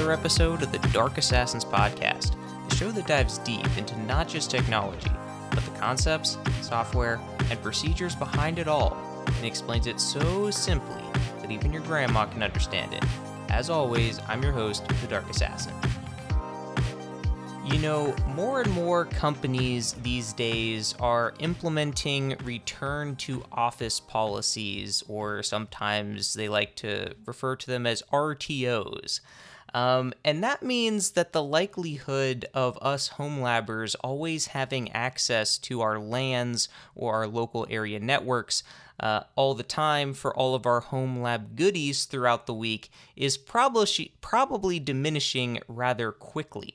another episode of the Dark Assassins podcast, the show that dives deep into not just technology, but the concepts, software, and procedures behind it all, and explains it so simply that even your grandma can understand it. As always, I'm your host, the Dark Assassin. You know, more and more companies these days are implementing return to office policies, or sometimes they like to refer to them as RTOs. And that means that the likelihood of us Homelabbers always having access to our LANs or our local area networks all the time for all of our Homelab goodies throughout the week is probably diminishing rather quickly.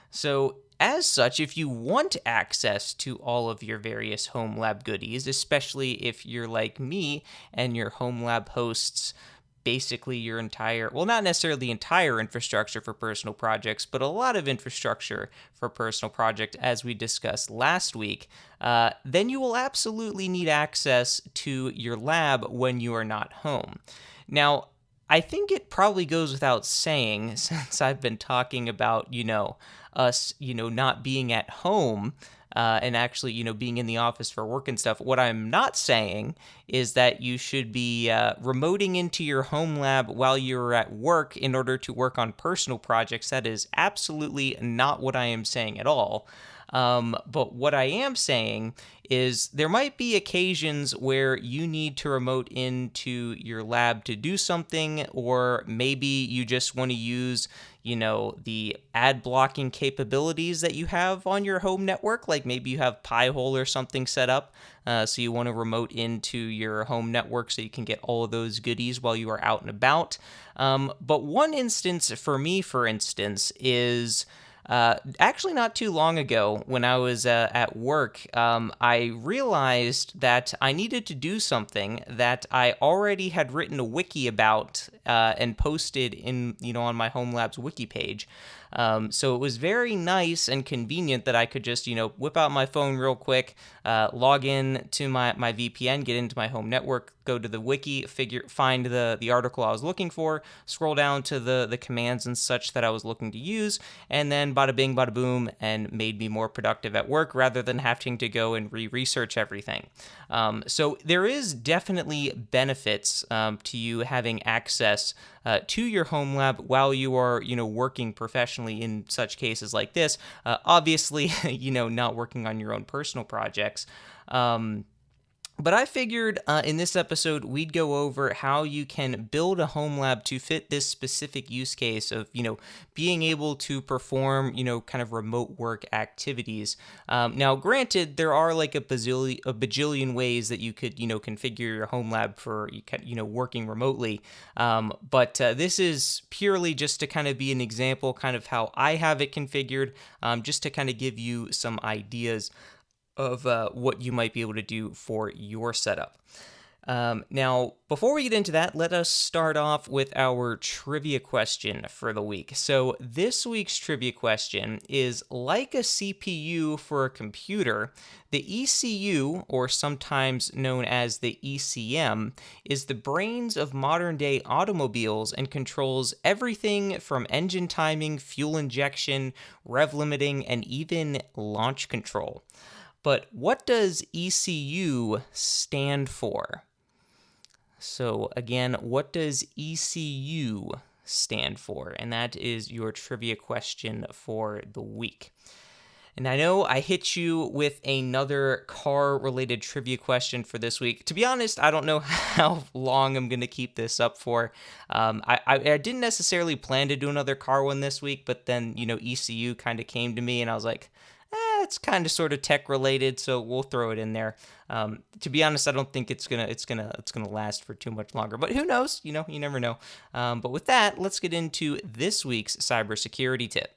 So, as such, if you want access to all of your various Homelab goodies, especially if you're like me and your Homelab hosts basically your entire, well, not necessarily the entire infrastructure for personal projects, but a lot of infrastructure for personal project, as we discussed last week, then you will absolutely need access to your lab when you are not home. Now, I think it probably goes without saying, since I've been talking about, us, not being at home and actually, being in the office for work and stuff. What I'm not saying is that you should be remoting into your home lab while you're at work in order to work on personal projects. That is absolutely not what I am saying at all. But what I am saying is there might be occasions where you need to remote into your lab to do something, or maybe you just want to use, the ad blocking capabilities that you have on your home network. Like maybe you have Pi-hole or something set up, so you want to remote into your home network so you can get all of those goodies while you are out and about. But one instance for me, for instance, is actually not too long ago when I was at work. I realized that I needed to do something that I already had written a wiki about and posted in, on my Homelabs wiki page. So it was very nice and convenient that I could just, whip out my phone real quick, log in to my VPN, get into my home network, go to the wiki, find the article I was looking for, scroll down to the commands and such that I was looking to use, and then bada bing, bada boom, and made me more productive at work rather than having to go and research everything. So there is definitely benefits to you having access to your home lab while you are, working professionally in such cases like this. Obviously, not working on your own personal projects. But I figured in this episode, we'd go over how you can build a home lab to fit this specific use case of, being able to perform, kind of remote work activities. Now, granted, there are like a bajillion ways that you could, configure your home lab for, working remotely. But this is purely just to kind of be an example, kind of how I have it configured, just to kind of give you some ideas of what you might be able to do for your setup. Now, before we get into that, let us start off with our trivia question for the week. So this week's trivia question is, like a CPU for a computer, the ECU, or sometimes known as the ECM, is the brains of modern-day automobiles and controls everything from engine timing, fuel injection, rev limiting, and even launch control. But what does ECU stand for? So again, what does ECU stand for? And that is your trivia question for the week. And I know I hit you with another car-related trivia question for this week. To be honest, I don't know how long I'm going to keep this up for. I didn't necessarily plan to do another car one this week, but then, ECU kind of came to me and I was like, it's kind of sort of tech related, so we'll throw it in there. To be honest, I don't think it's gonna last for too much longer, but who knows? You never know. But with that, let's get into this week's cybersecurity tip.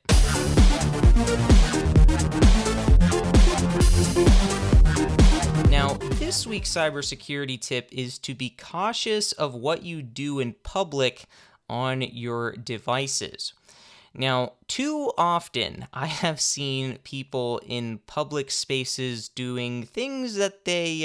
Now, this week's cybersecurity tip is to be cautious of what you do in public on your devices. Now, too often, I have seen people in public spaces doing things that they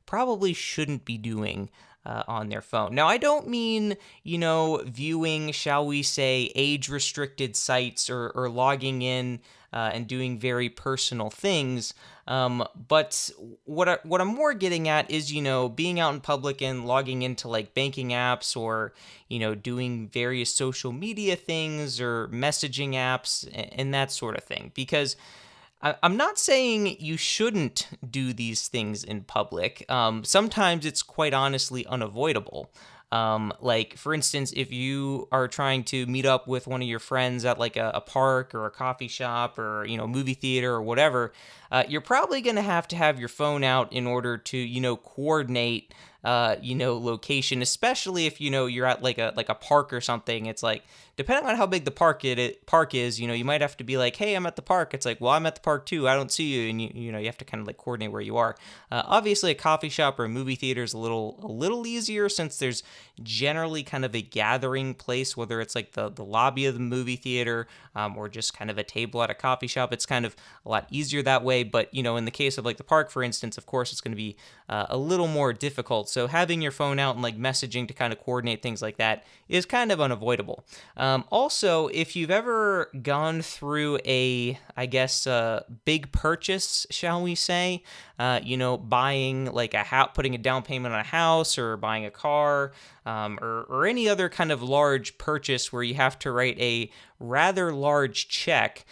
probably shouldn't be doing on their phone. Now, I don't mean, viewing, shall we say, age-restricted sites or logging in and doing very personal things. But what I'm more getting at is, being out in public and logging into like banking apps or, doing various social media things or messaging apps and that sort of thing. Because I'm not saying you shouldn't do these things in public. Sometimes it's quite honestly unavoidable. Like, for instance, if you are trying to meet up with one of your friends at like a park or a coffee shop or, movie theater or whatever, you're probably going to have your phone out in order to, coordinate, location, especially if, you're at like a park or something. It's like, depending on how big the park is, you might have to be like, hey, I'm at the park. It's like, well, I'm at the park too. I don't see you. And you have to kind of like coordinate where you are. Obviously a coffee shop or a movie theater is a little easier since there's generally kind of a gathering place, whether it's like the lobby of the movie theater, or just kind of a table at a coffee shop. It's kind of a lot easier that way. But, in the case of like the park, for instance, of course, it's going to be a little more difficult. So having your phone out and like messaging to kind of coordinate things like that is kind of unavoidable. Also, if you've ever gone through I guess, big purchase, shall we say, buying like a house, putting a down payment on a house or buying a car, or any other kind of large purchase where you have to write a rather large check,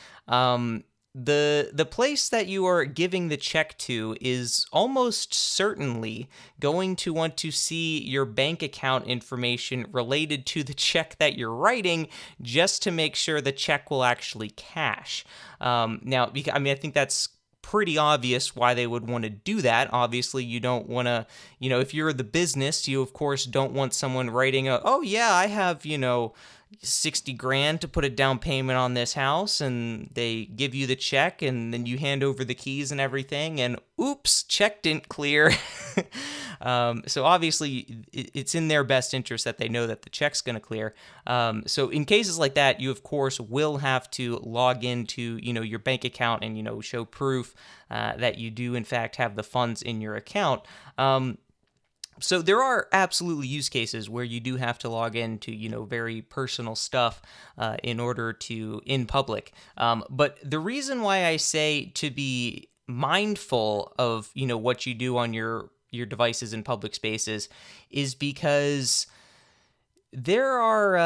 the place that you are giving the check to is almost certainly going to want to see your bank account information related to the check that you're writing, just to make sure the check will actually cash. Now, I think that's pretty obvious why they would want to do that. Obviously, you don't want to, if you're the business, you of course don't want someone writing oh yeah, I have, 60 grand to put a down payment on this house, and they give you the check and then you hand over the keys and everything, and oops, check didn't clear. So obviously it's in their best interest that they know that the check's going to clear. So in cases like that, you of course will have to log into, your bank account and, show proof that you do in fact have the funds in your account. So there are absolutely use cases where you do have to log into, very personal stuff in public. But the reason why I say to be mindful of, what you do on your devices in public spaces is because there are,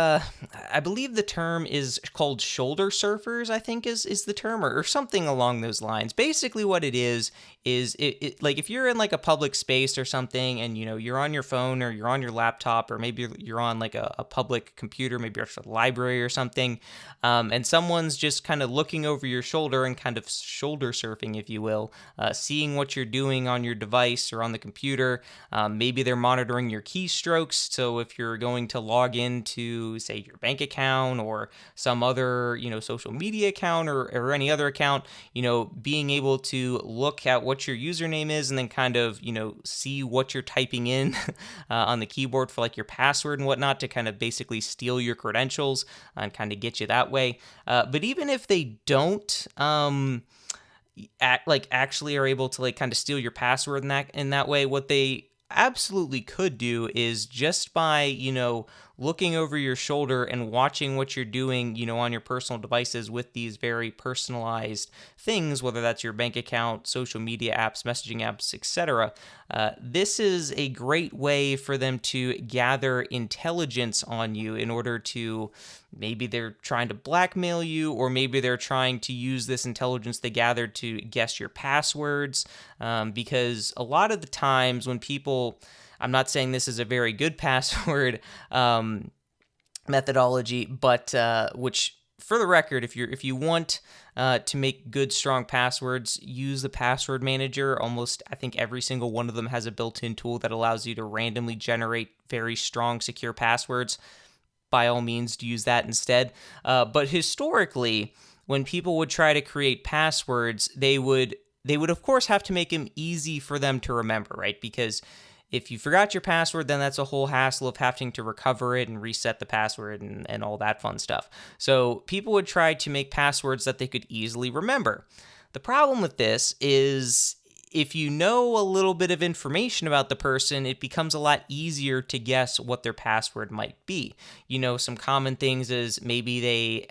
I believe the term is called shoulder surfers, I think is the term, or something along those lines. Basically what it is it like if you're in like a public space or something and, you're on your phone or you're on your laptop or maybe you're on like a public computer, maybe you're at a library or something, and someone's just kind of looking over your shoulder and kind of shoulder surfing, if you will, seeing what you're doing on your device or on the computer. Maybe they're monitoring your keystrokes. So if you're going to log into, say, your bank account or some other, social media account or any other account, being able to look at what your username is and then kind of, see what you're typing in on the keyboard for like your password and whatnot to kind of basically steal your credentials and kind of get you that way. But even if they don't, actually are able to like kind of steal your password in that way, what they absolutely could do is just by, looking over your shoulder and watching what you're doing, on your personal devices with these very personalized things, whether that's your bank account, social media apps, messaging apps, etc. This is a great way for them to gather intelligence on you in order to, maybe they're trying to blackmail you, or maybe they're trying to use this intelligence they gathered to guess your passwords, because a lot of the times when people, I'm not saying this is a very good password methodology, but which, for the record, if you want to make good, strong passwords, use the password manager. Almost, I think every single one of them has a built-in tool that allows you to randomly generate very strong, secure passwords. By all means, to use that instead. But historically, when people would try to create passwords, they would of course have to make them easy for them to remember, right? Because if you forgot your password, then that's a whole hassle of having to recover it and reset the password and all that fun stuff. So people would try to make passwords that they could easily remember. The problem with this is if you know a little bit of information about the person, it becomes a lot easier to guess what their password might be. Some common things is maybe they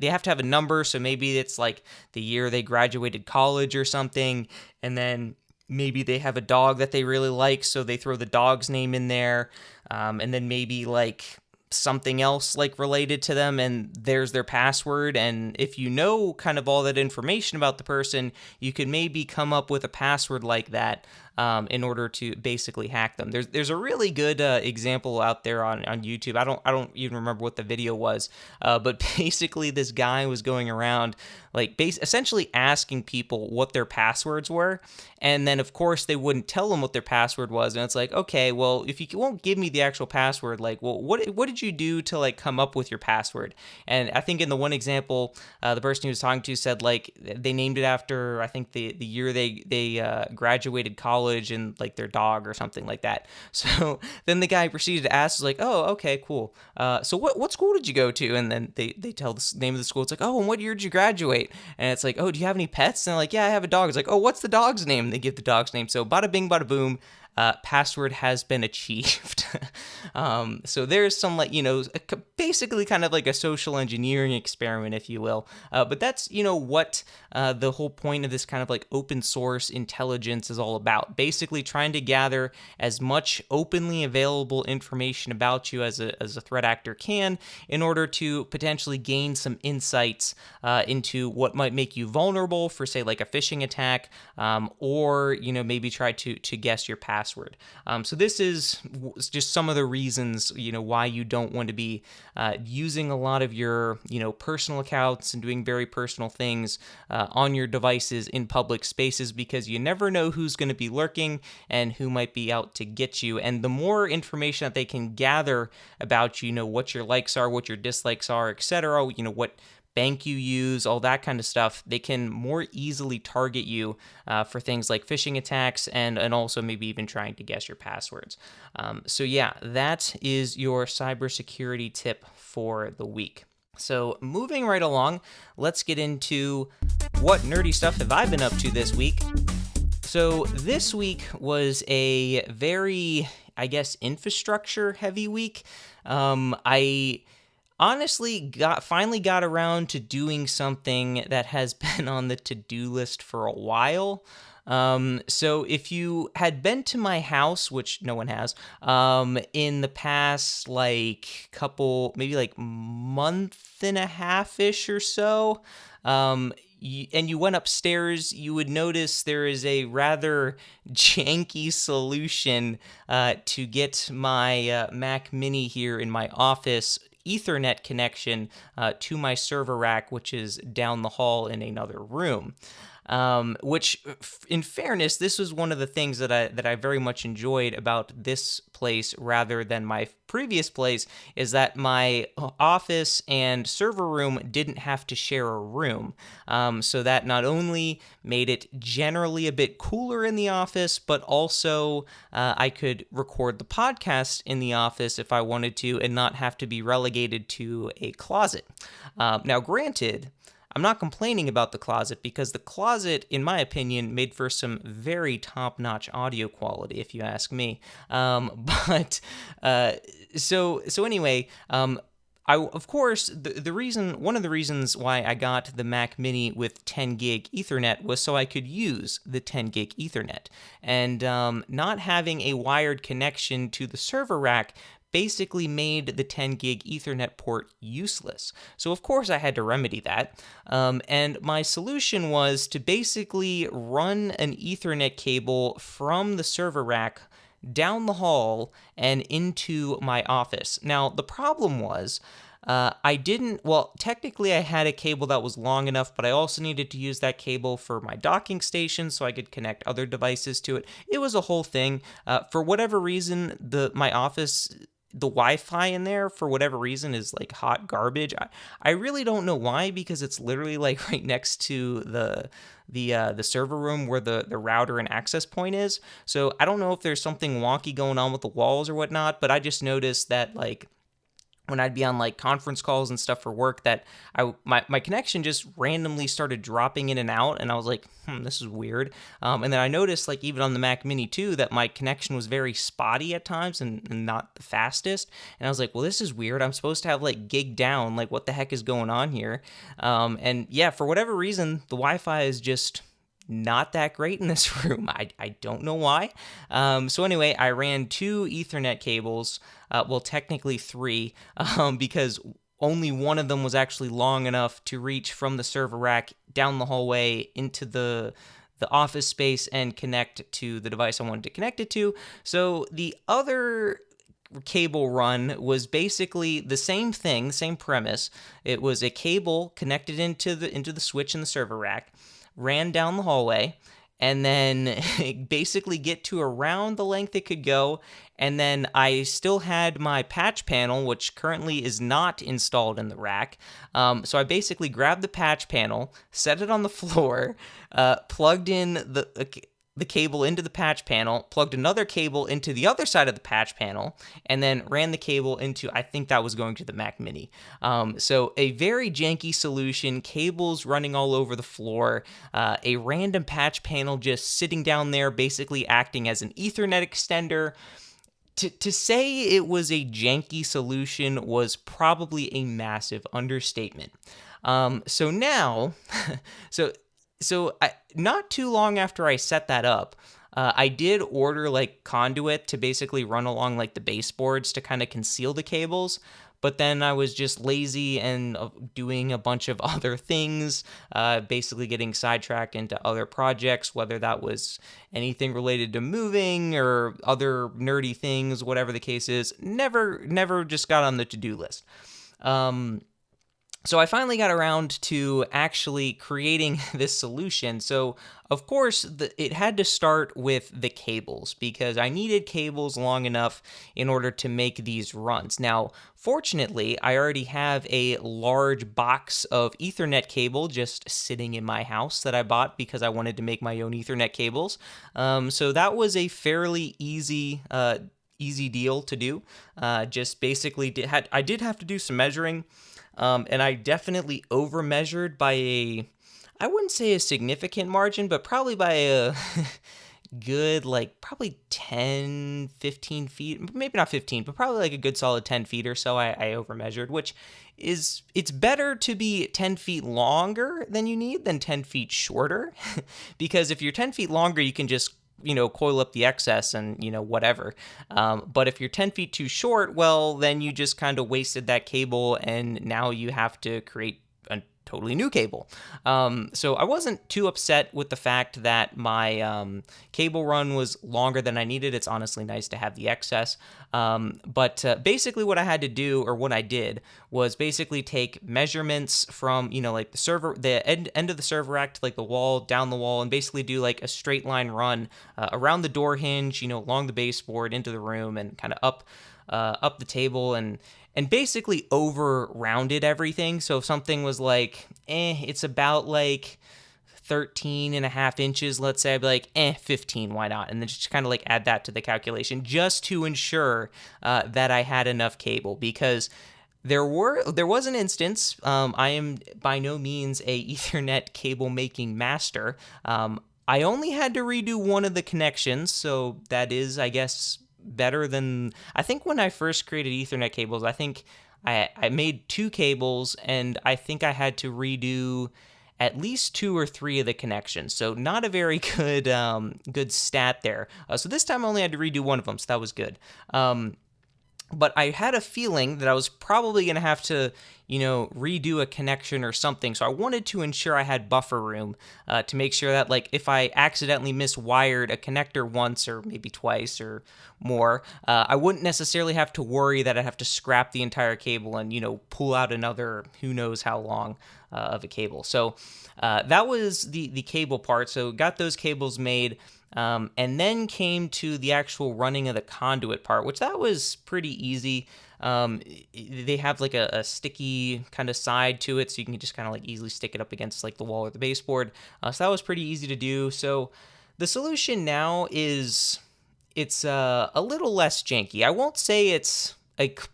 they have to have a number, so maybe it's like the year they graduated college or something, and then maybe they have a dog that they really like, so they throw the dog's name in there, and then maybe like something else like related to them, and there's their password. And if you know kind of all that information about the person, you could maybe come up with a password like that in order to basically hack them. There's a really good example out there on YouTube. I don't even remember what the video was, but basically this guy was going around like essentially asking people what their passwords were, and then of course they wouldn't tell him what their password was, and it's like, okay, well, if you won't give me the actual password, like, well, what did you do to like come up with your password? And I think in the one example, the person he was talking to said like they named it after, I think the year they graduated college and like their dog or something like that. So then the guy proceeded to ask, like, oh, okay, cool. So what school did you go to? And then they tell the name of the school. It's like, oh, and what year did you graduate? And it's like, oh, do you have any pets? And they're like, yeah, I have a dog. It's like, oh, what's the dog's name? And they give the dog's name. So bada bing, bada boom. Password has been achieved. So there's some basically kind of like a social engineering experiment, if you will. But that's, what the whole point of this kind of like open source intelligence is all about. Basically trying to gather as much openly available information about you as a threat actor can in order to potentially gain some insights into what might make you vulnerable for, say, like a phishing attack, or, maybe try to guess your password. So this is just some of the reasons, why you don't want to be using a lot of your, personal accounts and doing very personal things on your devices in public spaces, because you never know who's going to be lurking and who might be out to get you. And the more information that they can gather about you, what your likes are, what your dislikes are, etc., what bank you use, all that kind of stuff, they can more easily target you for things like phishing attacks and also maybe even trying to guess your passwords. So yeah, that is your cybersecurity tip for the week. So moving right along, let's get into what nerdy stuff have I been up to this week. So this week was a very, I guess, infrastructure heavy week. I honestly finally got around to doing something that has been on the to-do list for a while. So if you had been to my house, which no one has, in the past maybe month and a half-ish or so, and you went upstairs, you would notice there is a rather janky solution to get my Mac Mini here in my office Ethernet connection to my server rack, which is down the hall in another room. Which, in fairness, this was one of the things that I very much enjoyed about this place rather than my previous place, is that my office and server room didn't have to share a room. So that not only made it generally a bit cooler in the office, but also I could record the podcast in the office if I wanted to and not have to be relegated to a closet. Now, granted, I'm not complaining about the closet, because the closet, in my opinion, made for some very top-notch audio quality, if you ask me. So anyway, of course, one of the reasons why I got the Mac Mini with 10 gig Ethernet was so I could use the 10 gig Ethernet, and not having a wired connection to the server rack basically made the 10 gig Ethernet port useless. So of course I had to remedy that, and my solution was to basically run an Ethernet cable from the server rack down the hall and into my office. Now, the problem was, technically I had a cable that was long enough, but I also needed to use that cable for my docking station so I could connect other devices to it. It was a whole thing. For whatever reason, my office, the Wi-Fi in there, for whatever reason, is like hot garbage. I really don't know why, because it's literally like right next to the server room where the router and access point is. So I don't know if there's something wonky going on with the walls or whatnot, but I just noticed that like when I'd be on like conference calls and stuff for work that my connection just randomly started dropping in and out, and I was like, this is weird. And then I noticed, like, even on the Mac Mini too, that my connection was very spotty at times and not the fastest. And I was like, well, this is weird. I'm supposed to have like gig down. Like, what the heck is going on here? And yeah, for whatever reason, the Wi-Fi is just not that great in this room. I don't know why. So anyway, I ran 2 Ethernet cables, well, technically 3, because only one of them was actually long enough to reach from the server rack down the hallway into the office space and connect to the device I wanted to connect it to. So the other cable run was basically the same thing, the same premise. It was a cable connected into the switch in the server rack, ran down the hallway, and then basically get to around the length it could go. And then I still had my patch panel, which currently is not installed in the rack. So I basically grabbed the patch panel, set it on the floor, plugged in the cable into the patch panel, plugged another cable into the other side of the patch panel, and then ran the cable into, I think that was going to the Mac Mini. So a very janky solution, cables running all over the floor, a random patch panel just sitting down there basically acting as an Ethernet extender. To say it was a janky solution was probably a massive understatement. So now, not too long after I set that up, I did order like conduit to basically run along like the baseboards to kind of conceal the cables. But then I was just lazy and doing a bunch of other things, basically getting sidetracked into other projects, whether that was anything related to moving or other nerdy things, whatever the case is. Never just got on the to-do list. So I finally got around to actually creating this solution. So of course, it had to start with the cables because I needed cables long enough in order to make these runs. Now, fortunately, I already have a large box of Ethernet cable just sitting in my house that I bought because I wanted to make my own Ethernet cables. So that was a fairly easy deal to do. Just basically I did have to do some measuring. And I definitely over-measured by I wouldn't say a significant margin, but probably by a good, like, probably 10, 15 feet. Maybe not 15, but probably like a good solid 10 feet or so I over-measured, which is, it's better to be 10 feet longer than you need than 10 feet shorter. Because if you're 10 feet longer, you can just coil up the excess and, whatever. But if you're 10 feet too short, well, then you just kind of wasted that cable and now you have to create a totally new cable. So I wasn't too upset with the fact that my cable run was longer than I needed. It's honestly nice to have the excess. But basically what I had to do, or what I did, was basically take measurements from, like the end of the server rack to like the wall, down the wall, and basically do like a straight line run around the door hinge, along the baseboard into the room and kind of up the table and basically over rounded everything. So if something was like, it's about like 13 and a half inches, let's say, I'd be like, 15, why not? And then just kind of like add that to the calculation just to ensure that I had enough cable, because there was an instance, I am by no means a Ethernet cable making master. I only had to redo one of the connections, so that is, I guess, better than, I think when I first created Ethernet cables, I think I made 2 cables and I think I had to redo at least 2 or 3 of the connections. So not a very good stat there. So this time I only had to redo one of them, so that was good. But I had a feeling that I was probably going to have to, redo a connection or something. So I wanted to ensure I had buffer room to make sure that, like, if I accidentally miswired a connector once or maybe twice or more, I wouldn't necessarily have to worry that I'd have to scrap the entire cable and, pull out another who knows how long of a cable. So that was the cable part. So got those cables made. And then came to the actual running of the conduit part, which that was pretty easy. They have like a sticky kind of side to it, so you can just kind of like easily stick it up against like the wall or the baseboard. So that was pretty easy to do. So the solution now is it's a little less janky. I won't say it's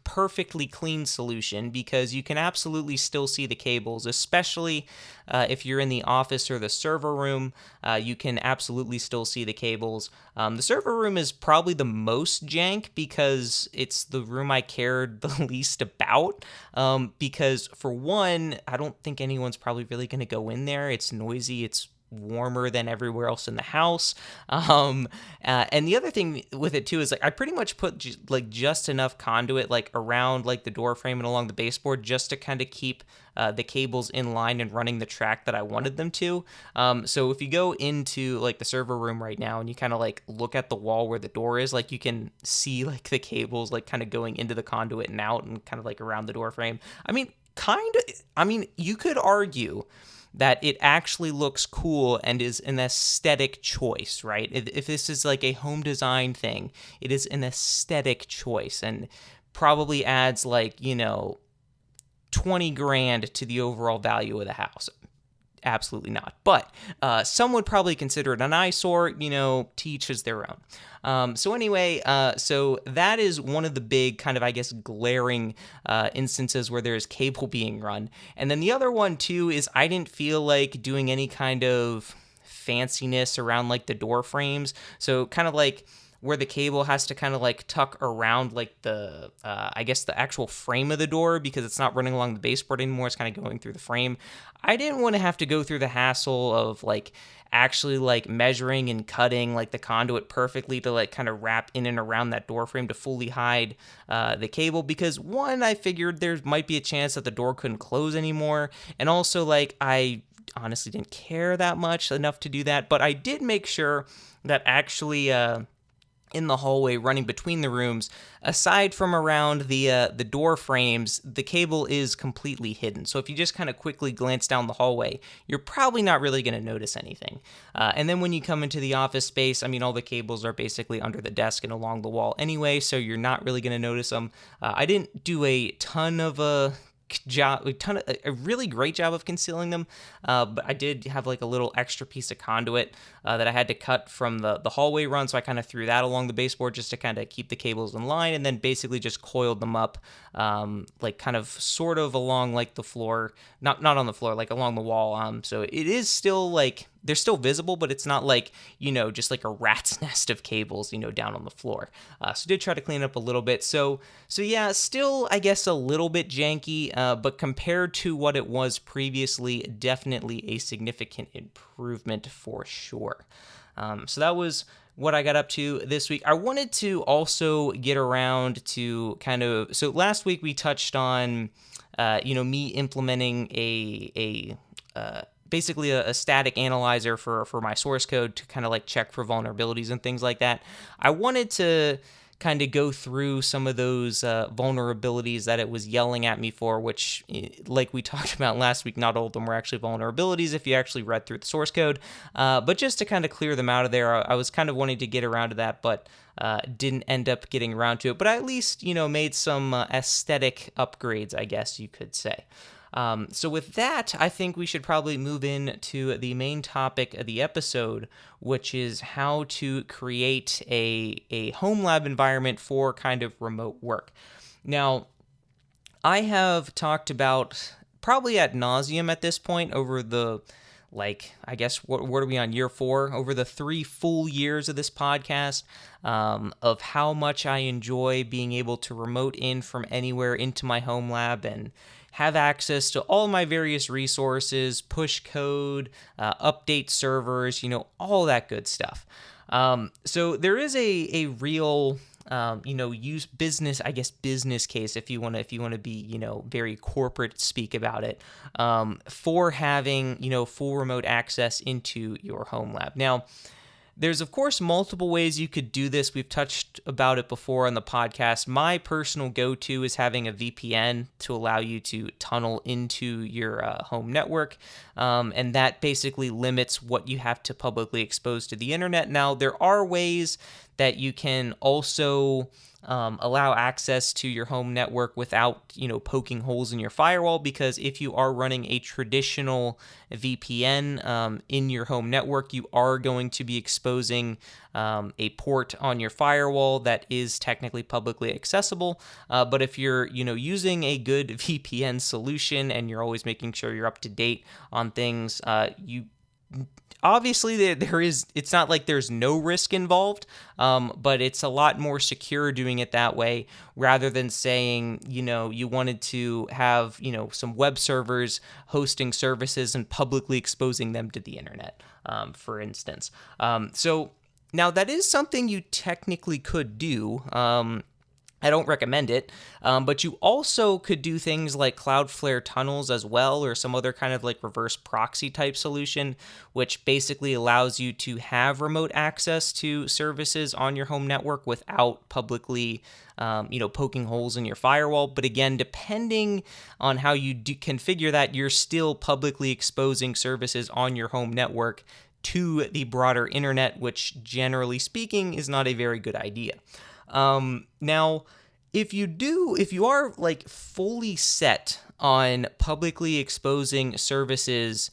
perfectly clean solution, because you can absolutely still see the cables, especially if you're in the office or the server room. You can absolutely still see the cables. The server room is probably the most jank because it's the room I cared the least about. Because for one, I don't think anyone's probably really going to go in there. It's noisy. It's warmer than everywhere else in the house. And the other thing with it too is like I pretty much put just enough conduit like around like the door frame and along the baseboard just to kind of keep the cables in line and running the track that I wanted them to. So if you go into like the server room right now and you kind of like look at the wall where the door is, like you can see like the cables like kind of going into the conduit and out and kind of like around the door frame. I mean, you could argue that it actually looks cool and is an aesthetic choice, right? If this is like a home design thing, it is an aesthetic choice and probably adds like, 20 grand to the overall value of the house. Absolutely not. But some would probably consider it an eyesore, to each is their own. So that is one of the big kind of, I guess, glaring instances where there's cable being run. And then the other one, too, is I didn't feel like doing any kind of fanciness around, like, the door frames. So kind of like where the cable has to kind of like tuck around like the, I guess the actual frame of the door because it's not running along the baseboard anymore. It's kind of going through the frame. I didn't want to have to go through the hassle of like actually like measuring and cutting like the conduit perfectly to like kind of wrap in and around that door frame to fully hide the cable, because one, I figured there might be a chance that the door couldn't close anymore. And also like I honestly didn't care that much enough to do that, but I did make sure that actually, in the hallway running between the rooms, aside from around the door frames, the cable is completely hidden. So if you just kind of quickly glance down the hallway, you're probably not really going to notice anything. And then when you come into the office space, I mean, all the cables are basically under the desk and along the wall anyway, so you're not really going to notice them. I didn't do a ton of a really great job of concealing them, but I did have like a little extra piece of conduit that I had to cut from the hallway run, so I kind of threw that along the baseboard just to kind of keep the cables in line, and then basically just coiled them up like kind of sort of along like the floor, not on the floor, like along the wall. So it is still like they're still visible, but it's not like, just like a rat's nest of cables, down on the floor. So did try to clean it up a little bit. So yeah, still, I guess, a little bit janky, but compared to what it was previously, definitely a significant improvement for sure. So that was what I got up to this week. I wanted to also get around to so last week we touched on, me implementing basically a static analyzer for my source code to kind of like check for vulnerabilities and things like that. I wanted to kind of go through some of those vulnerabilities that it was yelling at me for, which, like we talked about last week, not all of them were actually vulnerabilities if you actually read through the source code. But just to kind of clear them out of there, I was kind of wanting to get around to that, but didn't end up getting around to it. But I at least, made some aesthetic upgrades, I guess you could say. So with that, I think we should probably move in to the main topic of the episode, which is how to create a Homelab environment for kind of remote work. Now, I have talked about probably ad nauseum at this point over the, I guess, what are we on, year 4? Over the 3 full years of this podcast, of how much I enjoy being able to remote in from anywhere into my Homelab and have access to all my various resources, push code, update servers, all that good stuff. So there is a real, business case, if you want to be, very corporate speak about it, for having, full remote access into your Homelab. Now, there's, of course, multiple ways you could do this. We've touched about it before on the podcast. My personal go-to is having a VPN to allow you to tunnel into your home network, and that basically limits what you have to publicly expose to the internet. Now, there are ways that you can also allow access to your home network without, poking holes in your firewall, because if you are running a traditional VPN in your home network, you are going to be exposing a port on your firewall firewall that is technically publicly accessible. But if you're, using a good VPN solution and you're always making sure you're up to date on things, you obviously it's not like there's no risk involved, but it's a lot more secure doing it that way rather than saying, you wanted to have, some web servers hosting services and publicly exposing them to the internet, for instance. So now that is something you technically could do. I don't recommend it, but you also could do things like Cloudflare tunnels as well, or some other kind of like reverse proxy type solution, which basically allows you to have remote access to services on your home network without publicly, poking holes in your firewall. But again, depending on how you configure that, you're still publicly exposing services on your home network to the broader internet, which generally speaking is not a very good idea. Now, if you are like fully set on publicly exposing services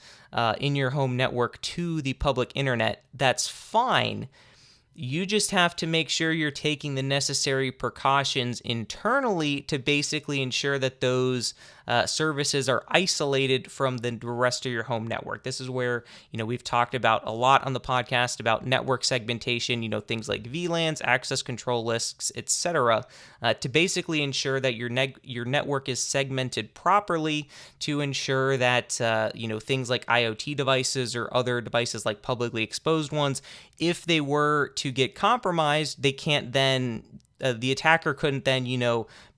in your home network to the public internet, that's fine. You just have to make sure you're taking the necessary precautions internally to basically ensure that those services are isolated from the rest of your home network. This is where, we've talked about a lot on the podcast about network segmentation, things like VLANs, access control lists, etc., to basically ensure that your network is segmented properly to ensure that, things like IoT devices or other devices like publicly exposed ones, if they were to get compromised, they can't then the attacker couldn't then,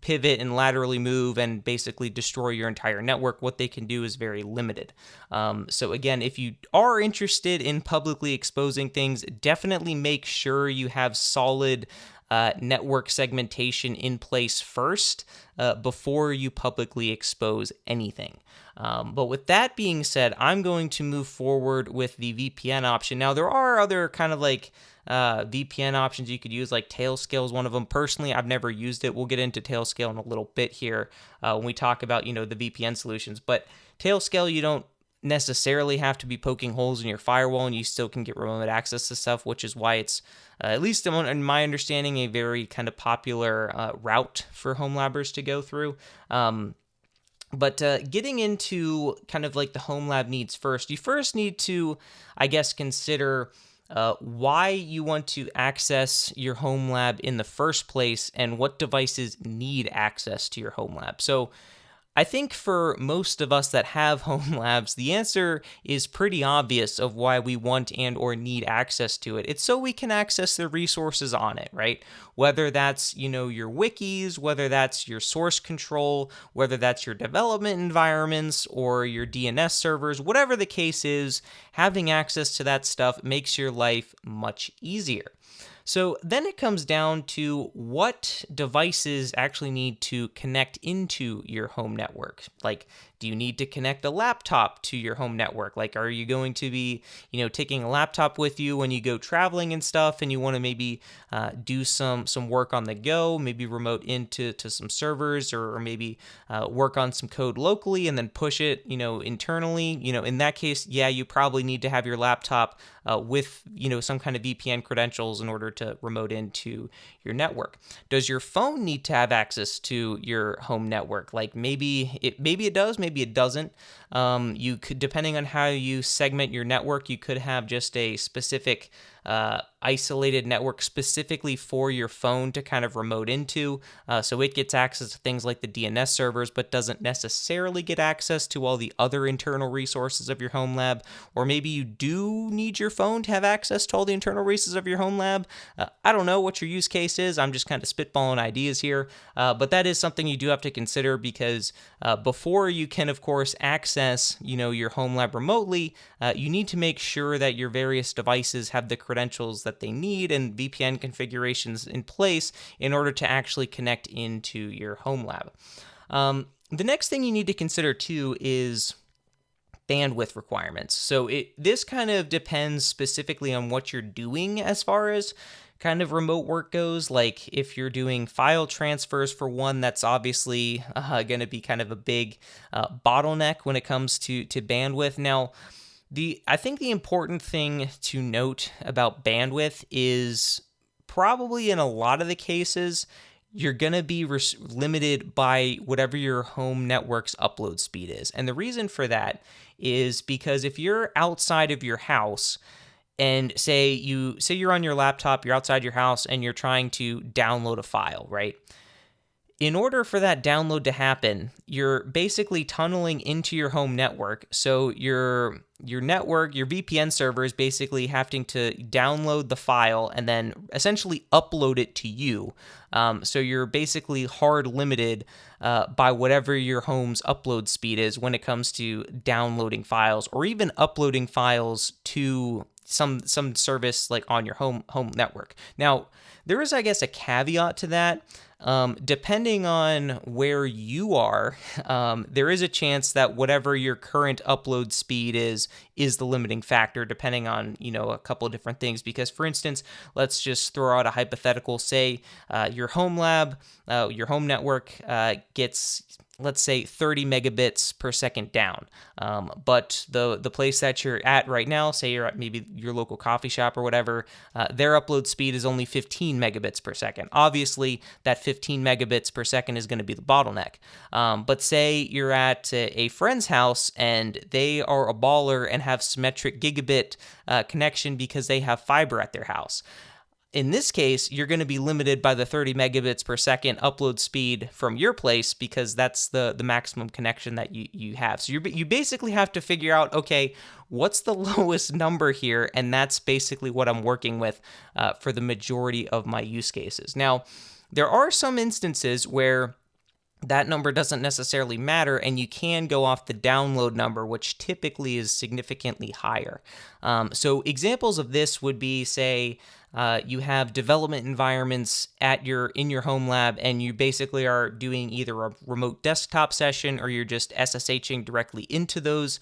pivot and laterally move and basically destroy your entire network. What they can do is very limited. So again, if you are interested in publicly exposing things, definitely make sure you have solid network segmentation in place first before you publicly expose anything. But with that being said, I'm going to move forward with the VPN option. Now, there are other kind of like VPN options you could use, like Tailscale is one of them. Personally, I've never used it. We'll get into Tailscale in a little bit here when we talk about, the VPN solutions. But Tailscale, you don't necessarily have to be poking holes in your firewall, and you still can get remote access to stuff, which is why it's, at least in my understanding, a very kind of popular route for Homelabbers to go through. But getting into kind of like the Homelab needs first, you first need to, I guess, consider why you want to access your Homelab in the first place and what devices need access to your Homelab. So I think for most of us that have Homelabs, the answer is pretty obvious of why we want and or need access to it. It's so we can access the resources on it, right? Whether that's, your wikis, whether that's your source control, whether that's your development environments or your DNS servers, whatever the case is, having access to that stuff makes your life much easier. So then it comes down to what devices actually need to connect into your home network. Like, do you need to connect a laptop to your home network? Like, are you going to be, taking a laptop with you when you go traveling and stuff, and you want to maybe do some work on the go, maybe remote into some servers, or maybe work on some code locally and then push it, internally? In that case, yeah, you probably need to have your laptop with, some kind of VPN credentials in order to remote into your network. Does your phone need to have access to your home network? Like maybe it does, maybe it doesn't. You could, depending on how you segment your network, you could have just a specific isolated network specifically for your phone to kind of remote into, so it gets access to things like the DNS servers, but doesn't necessarily get access to all the other internal resources of your home lab. Or maybe you do need your phone to have access to all the internal resources of your home lab. I don't know what your use case is. I'm just kind of spitballing ideas here, but that is something you do have to consider, because before you can, of course, access your home lab remotely, you need to make sure that your various devices have the credentials that they need and VPN configurations in place in order to actually connect into your home lab. The next thing you need to consider too is bandwidth requirements. So this kind of depends specifically on what you're doing as far as kind of remote work goes. Like if you're doing file transfers for one, that's obviously going to be kind of a big bottleneck when it comes to bandwidth. Now, I think the important thing to note about bandwidth is probably in a lot of the cases, you're going to be limited by whatever your home network's upload speed is. And the reason for that is because if you're outside of your house, and say you're on your laptop, you're outside your house and you're trying to download a file, right? In order for that download to happen, you're basically tunneling into your home network. So your network, your VPN server is basically having to download the file and then essentially upload it to you. So you're basically hard limited by whatever your home's upload speed is when it comes to downloading files or even uploading files to some service like on your home network. Now, there is, I guess, a caveat to that. Depending on where you are, there is a chance that whatever your current upload speed is the limiting factor, depending on, a couple of different things. Because, for instance, let's just throw out a hypothetical. Say your Homelab, your home network gets, let's say, 30 megabits per second down. But the place that you're at right now, say you're at maybe your local coffee shop or whatever, their upload speed is only 15 megabits per second. Obviously, that 15 megabits per second is going to be the bottleneck. But say you're at a friend's house and they are a baller and have symmetric gigabit connection because they have fiber at their house. In this case, you're going to be limited by the 30 megabits per second upload speed from your place because that's the maximum connection that you have. So you basically have to figure out, okay, what's the lowest number here? And that's basically what I'm working with for the majority of my use cases. Now, there are some instances where that number doesn't necessarily matter, and you can go off the download number, which typically is significantly higher. So examples of this would be, say, you have development environments in your Homelab, and you basically are doing either a remote desktop session or you're just SSHing directly into those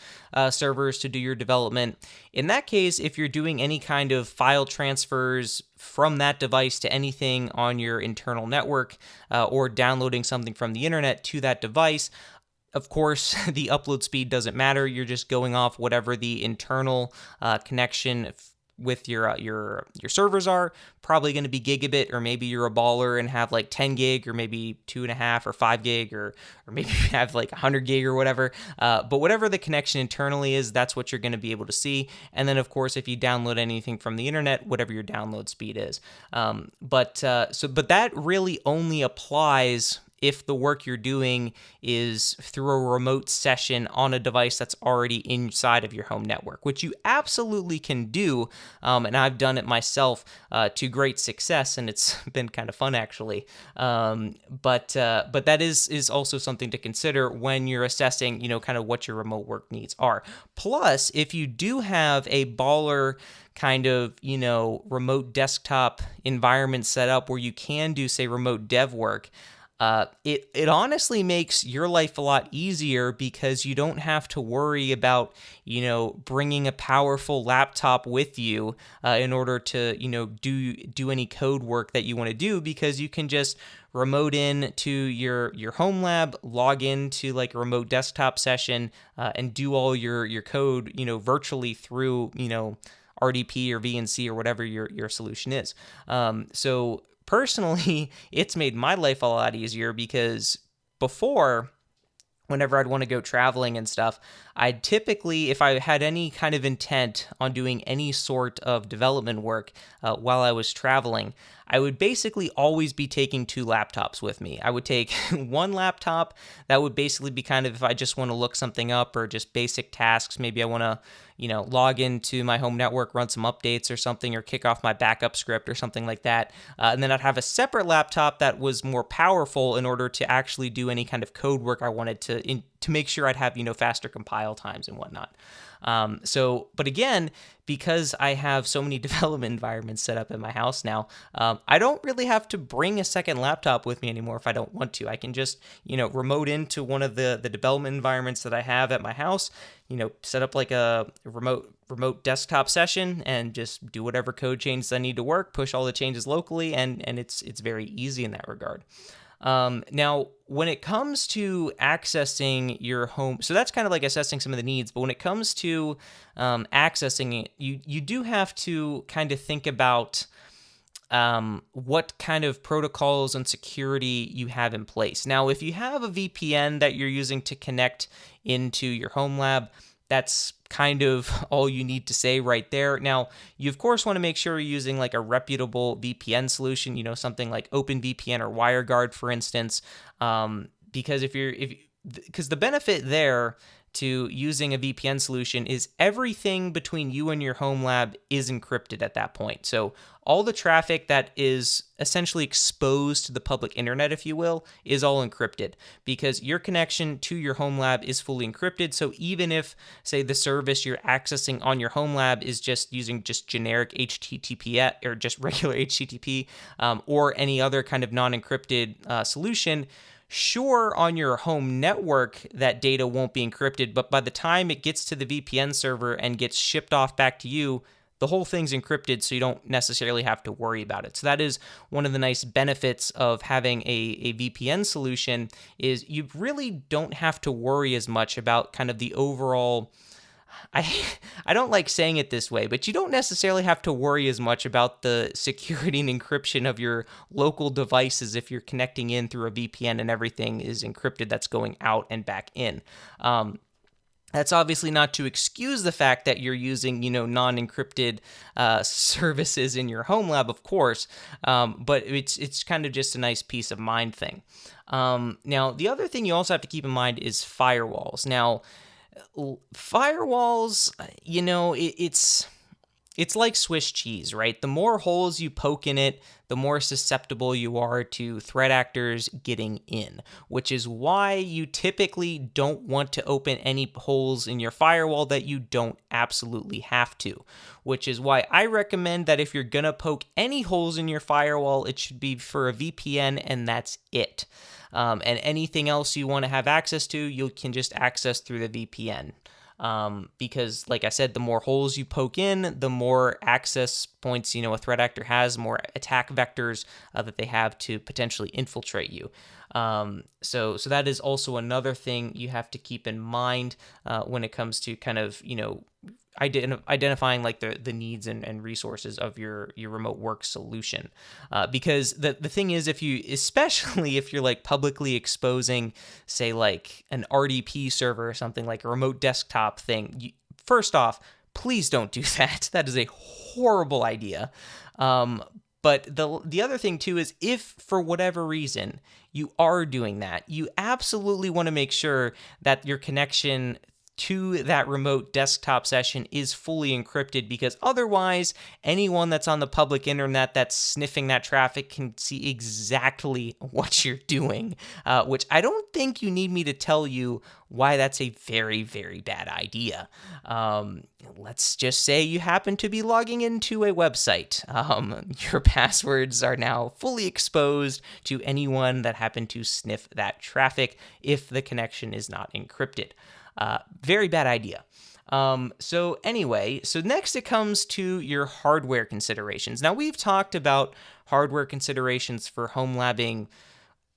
servers to do your development. In that case, if you're doing any kind of file transfers from that device to anything on your internal network or downloading something from the internet to that device, of course, the upload speed doesn't matter. You're just going off whatever the internal connection with your servers are. Probably going to be gigabit, or maybe you're a baller and have like 10 gig or maybe 2.5 or 5 gig or maybe you have like 100 gig or whatever. But whatever the connection internally is, that's what you're going to be able to see. And then, of course, if you download anything from the internet, whatever your download speed is. But that really only applies if the work you're doing is through a remote session on a device that's already inside of your home network, which you absolutely can do, and I've done it myself to great success, and it's been kind of fun, actually. But that is also something to consider when you're assessing, kind of what your remote work needs are. Plus, if you do have a baller kind of, remote desktop environment set up where you can do, say, remote dev work, it honestly makes your life a lot easier because you don't have to worry about, bringing a powerful laptop with you in order to, do any code work that you want to do, because you can just remote in to your Homelab, log into like a remote desktop session, and do all your code, virtually through, RDP or VNC or whatever your solution is. So personally, it's made my life a lot easier because before, whenever I'd want to go traveling and stuff, I'd typically, if I had any kind of intent on doing any sort of development work while I was traveling, I would basically always be taking 2 laptops with me. I would take one laptop that would basically be kind of if I just want to look something up or just basic tasks. Maybe I want to, log into my home network, run some updates or something, or kick off my backup script or something like that. And then I'd have a separate laptop that was more powerful in order to actually do any kind of code work I wanted to make sure I'd have, faster compile times and whatnot. But again, because I have so many development environments set up in my house now, I don't really have to bring a second laptop with me anymore if I don't want to. I can just, remote into one of the development environments that I have at my house, set up like a remote desktop session and just do whatever code changes I need to work, push all the changes locally, and it's very easy in that regard. Now, when it comes to accessing your home, so that's kind of like assessing some of the needs, but when it comes to accessing it, you do have to kind of think about what kind of protocols and security you have in place. Now, if you have a VPN that you're using to connect into your Homelab, that's kind of all you need to say right there. Now, you of course want to make sure you're using like a reputable VPN solution, something like OpenVPN or WireGuard, for instance, because because the benefit there to using a VPN solution is everything between you and your Homelab is encrypted at that point. So all the traffic that is essentially exposed to the public internet, if you will, is all encrypted because your connection to your Homelab is fully encrypted. So even if, say, the service you're accessing on your Homelab is just using just generic HTTP or just regular HTTP or any other kind of non-encrypted solution, sure, on your home network, that data won't be encrypted, but by the time it gets to the VPN server and gets shipped off back to you, the whole thing's encrypted, so you don't necessarily have to worry about it. So that is one of the nice benefits of having a VPN solution is you really don't have to worry as much about kind of the overall... I don't like saying it this way, but you don't necessarily have to worry as much about the security and encryption of your local devices if you're connecting in through a VPN and everything is encrypted that's going out and back in. That's obviously not to excuse the fact that you're using, non-encrypted services in your Homelab, of course, but it's kind of just a nice peace of mind thing. Now, the other thing you also have to keep in mind is firewalls. Now, firewalls, it's like Swiss cheese, right? The more holes you poke in it, the more susceptible you are to threat actors getting in, which is why you typically don't want to open any holes in your firewall that you don't absolutely have to, which is why I recommend that if you're going to poke any holes in your firewall, it should be for a VPN and that's it. And anything else you want to have access to, you can just access through the VPN. Because, like I said, the more holes you poke in, the more access points, a threat actor has, more attack vectors that they have to potentially infiltrate you. So that is also another thing you have to keep in mind when it comes to kind of, identifying like the needs and resources of your remote work solution. Because the thing is, especially if you're like publicly exposing, say, like an RDP server or something like a remote desktop thing, first off, please don't do that. That is a horrible idea. But the other thing too is if for whatever reason you are doing that, you absolutely want to make sure that your connection to that remote desktop session is fully encrypted, because otherwise anyone that's on the public internet that's sniffing that traffic can see exactly what you're doing, which I don't think you need me to tell you why that's a very, very bad idea. Let's just say you happen to be logging into a website. Your passwords are now fully exposed to anyone that happened to sniff that traffic if the connection is not encrypted. Very bad idea. So next it comes to your hardware considerations. Now, we've talked about hardware considerations for Homelabbing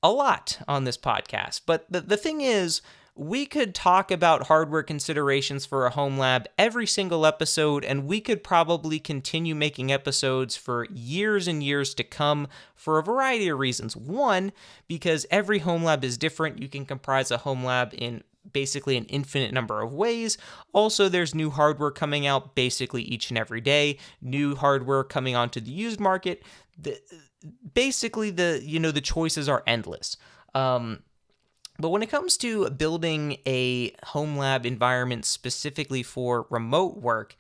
a lot on this podcast, but the thing is, we could talk about hardware considerations for a Homelab every single episode, and we could probably continue making episodes for years and years to come for a variety of reasons. One, because every Homelab is different. You can comprise a Homelab in basically an infinite number of ways. Also, there's new hardware coming out basically each and every day, new hardware coming onto the used market. The choices are endless. But when it comes to building a Homelab environment specifically for remote work,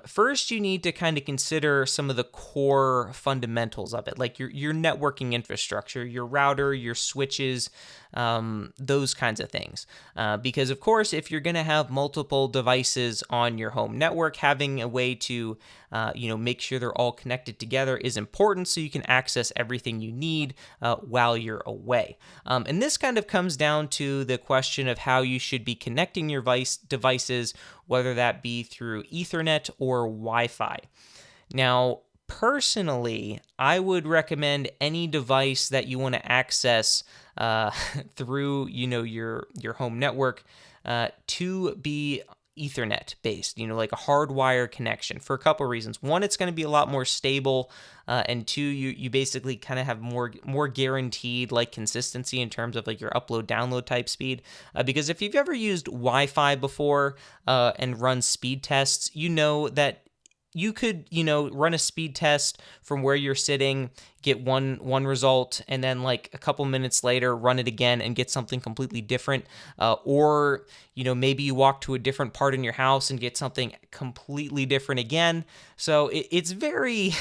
first you need to kind of consider some of the core fundamentals of it, like your networking infrastructure, your router, your switches, those kinds of things. Because of course, if you're going to have multiple devices on your home network, having a way to make sure they're all connected together is important so you can access everything you need while you're away. And this kind of comes down to the question of how you should be connecting your devices, whether that be through Ethernet or Wi-Fi. Now, personally, I would recommend any device that you want to access through your home network to be Ethernet based, like a hardwire connection for a couple of reasons. One, it's going to be a lot more stable. And two, you basically kind of have more guaranteed like consistency in terms of like your upload download type speed. Because if you've ever used Wi-Fi before and run speed tests, you know that you could, run a speed test from where you're sitting, get one result, and then like a couple minutes later, run it again and get something completely different. Or, maybe you walk to a different part in your house and get something completely different again. So it varies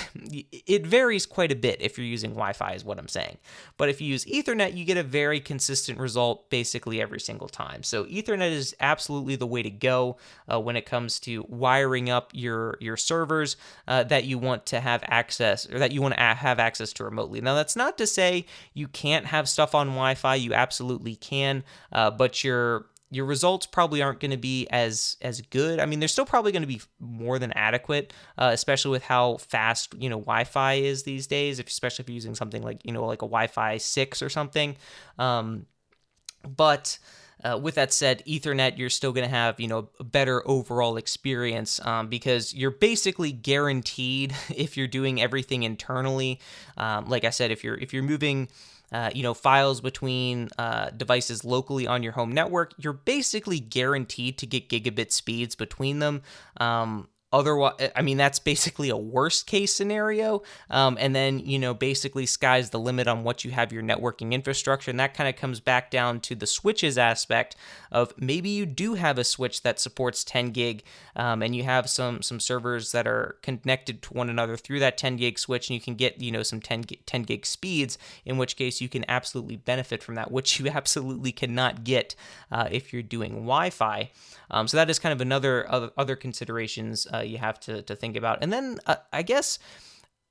quite a bit if you're using Wi-Fi is what I'm saying. But if you use Ethernet, you get a very consistent result basically every single time. So Ethernet is absolutely the way to go when it comes to wiring up your servers that you want to have access, or that you want to have access to remotely. Now, that's not to say you can't have stuff on Wi-Fi. You absolutely can, but your results probably aren't going to be as good. I mean, they're still probably going to be more than adequate, especially with how fast Wi-Fi is these days. Especially if you're using something like like a Wi-Fi 6 or something. But with that said, Ethernet, you're still going to have a better overall experience because you're basically guaranteed if you're doing everything internally. Like I said, if you're moving files between devices locally on your home network, you're basically guaranteed to get gigabit speeds between them. Otherwise, I mean, that's basically a worst case scenario. And then, basically sky's the limit on what you have your networking infrastructure. And that kind of comes back down to the switches aspect of maybe you do have a switch that supports 10 gig and you have some servers that are connected to one another through that 10 gig switch, and you can get, some 10 gig speeds, in which case you can absolutely benefit from that, which you absolutely cannot get if you're doing Wi-Fi. So that is kind of other considerations you have to think about. And then I guess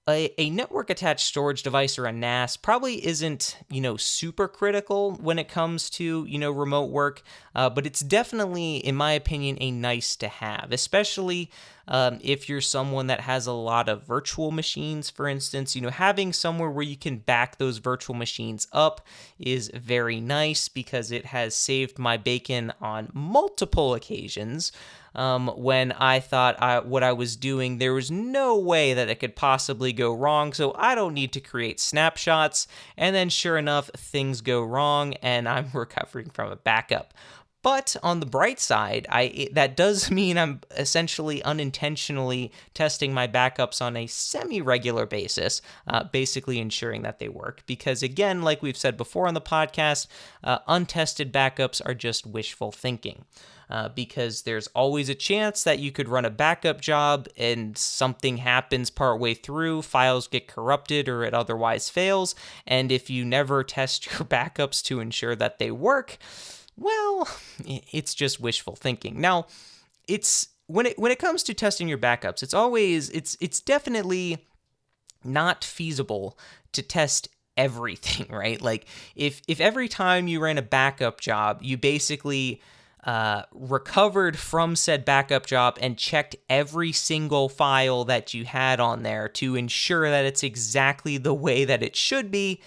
a network attached storage device or a NAS probably isn't, super critical when it comes to, remote work, but it's definitely, in my opinion, a nice to have, especially if you're someone that has a lot of virtual machines, for instance. Having somewhere where you can back those virtual machines up is very nice, because it has saved my bacon on multiple occasions. When I thought what I was doing, there was no way that it could possibly go wrong, so I don't need to create snapshots, and then sure enough, things go wrong, and I'm recovering from a backup. But on the bright side, that does mean I'm essentially unintentionally testing my backups on a semi-regular basis, basically ensuring that they work. Because again, like we've said before on the podcast, untested backups are just wishful thinking. Because there's always a chance that you could run a backup job and something happens partway through, files get corrupted, or it otherwise fails. And if you never test your backups to ensure that they work, well, it's just wishful thinking. Now, it's when it comes to testing your backups, it's definitely not feasible to test everything, right? Like if every time you ran a backup job, you basically recovered from said backup job and checked every single file that you had on there to ensure that it's exactly the way that it should be,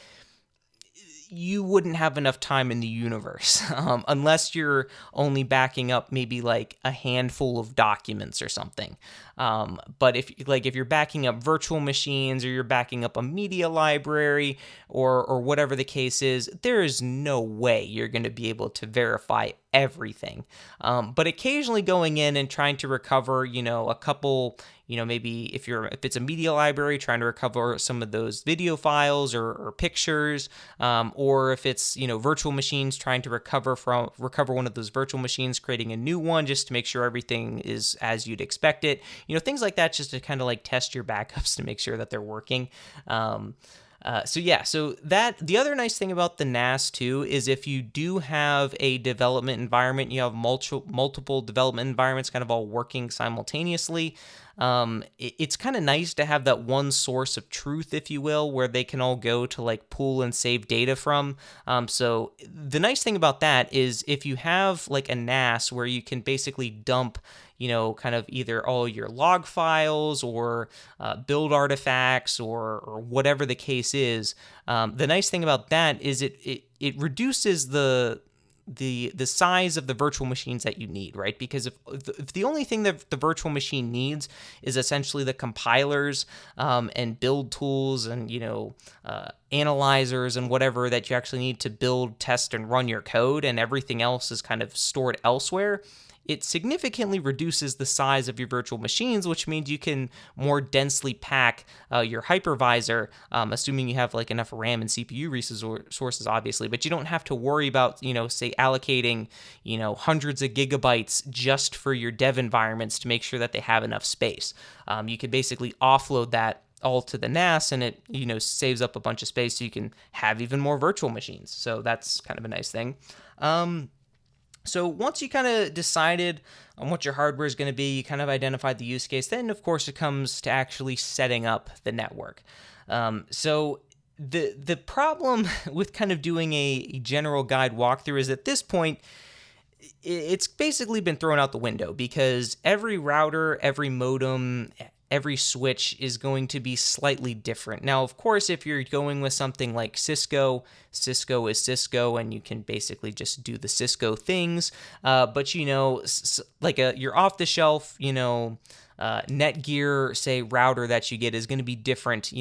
you wouldn't have enough time in the universe unless you're only backing up maybe like a handful of documents or something. But if you're backing up virtual machines, or you're backing up a media library, or whatever the case is, there is no way you're going to be able to verify everything. But occasionally going in and trying to recover, a couple, maybe if it's a media library, trying to recover some of those video files or pictures, or if it's, virtual machines, trying to recover one of those virtual machines, creating a new one just to make sure everything is as you'd expect it. Things like that, just to kind of like test your backups to make sure that they're working. So that the other nice thing about the NAS too is if you do have a development environment, you have multiple development environments kind of all working simultaneously. It's kind of nice to have that one source of truth, if you will, where they can all go to like pull and save data from. So the nice thing about that is if you have like a NAS where you can basically dump, kind of either all your log files or build artifacts or whatever the case is. The nice thing about that is it reduces the the size of the virtual machines that you need, right? Because if the only thing that the virtual machine needs is essentially the compilers and build tools and analyzers and whatever that you actually need to build, test, and run your code, and everything else is kind of stored elsewhere, it significantly reduces the size of your virtual machines, which means you can more densely pack your hypervisor, assuming you have like enough RAM and CPU resources, obviously, but you don't have to worry about, say allocating, hundreds of gigabytes just for your dev environments to make sure that they have enough space. You could basically offload that all to the NAS, and it, saves up a bunch of space so you can have even more virtual machines. So that's kind of a nice thing. So once you kind of decided on what your hardware is going to be, you kind of identified the use case, then of course it comes to actually setting up the network. So the problem with kind of doing a general guide walkthrough is at this point, it's basically been thrown out the window because every router, every modem, every switch is going to be slightly different. Now, of course, if you're going with something like Cisco is Cisco, and you can basically just do the Cisco things. But like your off-the-shelf, Netgear, say, router that you get is going to be different,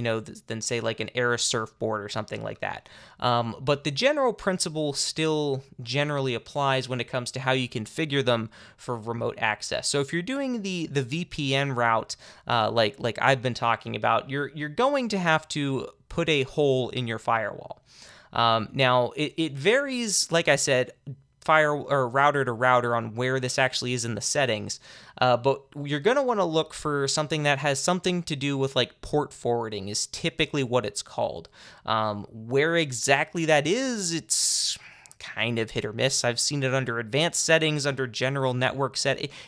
than say like an Era Surfboard or something like that. But the general principle still generally applies when it comes to how you configure them for remote access. So if you're doing the VPN route, like I've been talking about, you're going to have to put a hole in your firewall. Now it varies, like I said, router to router on where this actually is in the settings, but you're going to want to look for something that has something to do with like port forwarding is typically what it's called. Where exactly that is, it's kind of hit or miss. I've seen it under advanced settings, under general network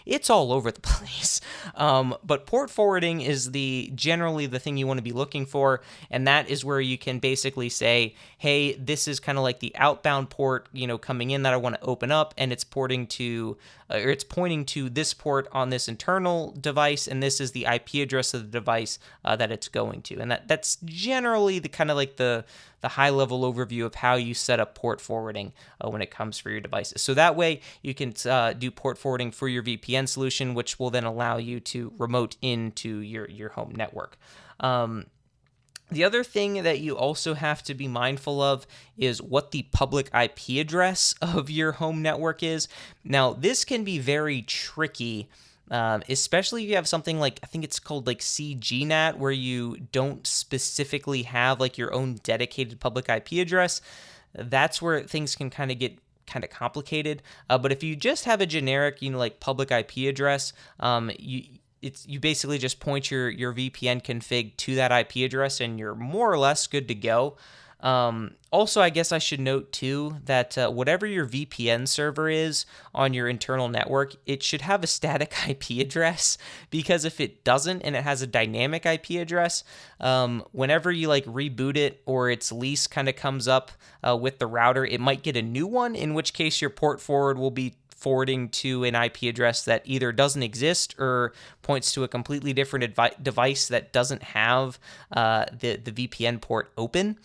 it's all over the place. But port forwarding is generally the thing you want to be looking for, and that is where you can basically say, hey, this is kind of like the outbound port, coming in that I want to open up, and it's pointing to this port on this internal device, and this is the IP address of the device that it's going to. And that's generally the kind of like the high-level overview of how you set up port forwarding when it comes for your devices. So that way you can do port forwarding for your VPN solution, which will then allow you to remote into your home network. The other thing that you also have to be mindful of is what the public IP address of your home network is. Now, this can be very tricky, especially if you have something like, I think it's called like CGNAT, where you don't specifically have like your own dedicated public IP address. That's where things can kind of get kind of complicated. But if you just have a generic, like public IP address, you basically just point your VPN config to that IP address, and you're more or less good to go. Also, I guess I should note too that whatever your VPN server is on your internal network, it should have a static IP address, because if it doesn't and it has a dynamic IP address, whenever you like reboot it or its lease kind of comes up with the router, it might get a new one, in which case your port forward will be forwarding to an IP address that either doesn't exist or points to a completely different device that doesn't have the VPN port open.